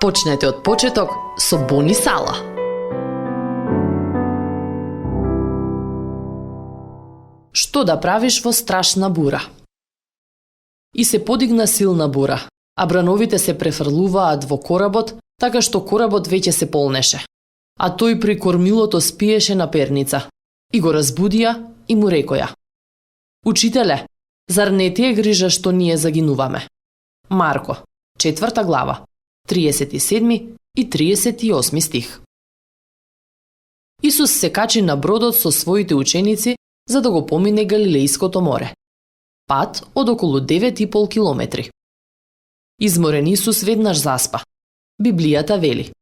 Почнете од почеток со Бони Сала. Што да правиш во страшна бура? И се подигна силна бура, а брановите се префрлуваат во коработ, така што коработ веќе се полнеше. А тој при кормилото спиеше на перница. И го разбудија и му рекоја: Учителе, зар не ти е грижа што ние загинуваме? Марко, 4 глава, 37 и 38 стих. Исус се качи на бродот со своите ученици за да го помине Галилејското море. Пат од околу 9,5 километри. Изморен Исус веднаш заспа. Библијата вели: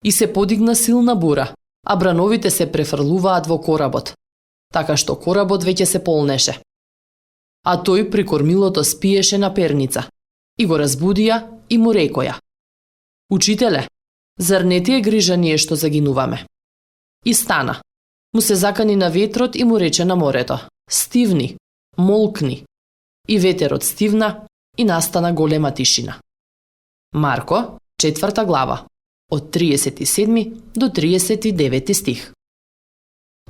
И се подигна силна бура, а брановите се префрлуваат во коработ, така што коработ веќе се полнеше. А тој при кормилото спиеше на перница. И го разбудија и му рекоја: Учителе, зар не ти е грижа ние што загинуваме? И стана, му се закани на ветрот и му рече на морето: Стивни, молкни. И ветерот стивна и настана голема тишина. Марко, 4 глава, од 37 до 39 стих.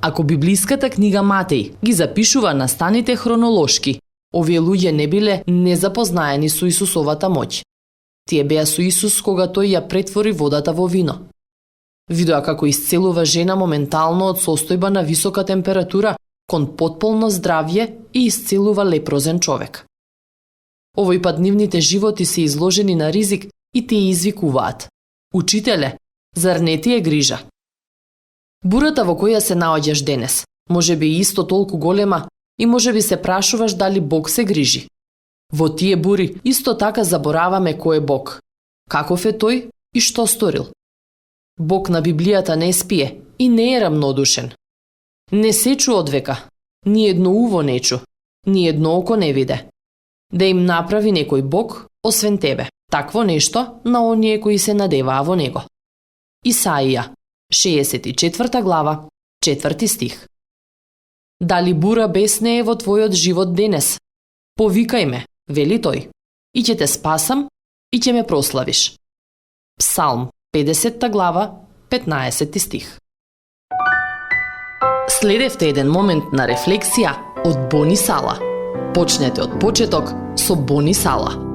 Ако библиската книга Матеј ги запишува настаните хронолошки, овие луѓе не биле незапознаени со Исусовата моќ. Тие беа со Исус кога тој ја претвори водата во вино. Видоа како исцелува жена моментално од состојба на висока температура кон потполно здравје и исцелува лепрозен човек. Овој пат нивните животи се изложени на ризик и тие извикуваат: Учителе, зар не ти е грижа? Бурата во која се наоѓаш денес може би исто толку голема и може би се прашуваш дали Бог се грижи. Во тие бури исто така забораваме кој е Бог, каков е тој и што сторил. Бог на Библијата не спие и не е рамнодушен. Не се чу одвека, ни едно уво не чу, ни едно око не виде. Да им направи некој Бог освен тебе. Такво нешто на оние кои се надеваа во него. Исаија, 64 глава, 4 стих. Дали бура бесне е во твојот живот денес? Повикај ме, вели тој, и ќе те спасам и ќе ме прославиш. Псалм, 50 глава, 15 стих. Следевте еден момент на рефлексија од Бони Сала. Почнете од почеток со Бони Сала.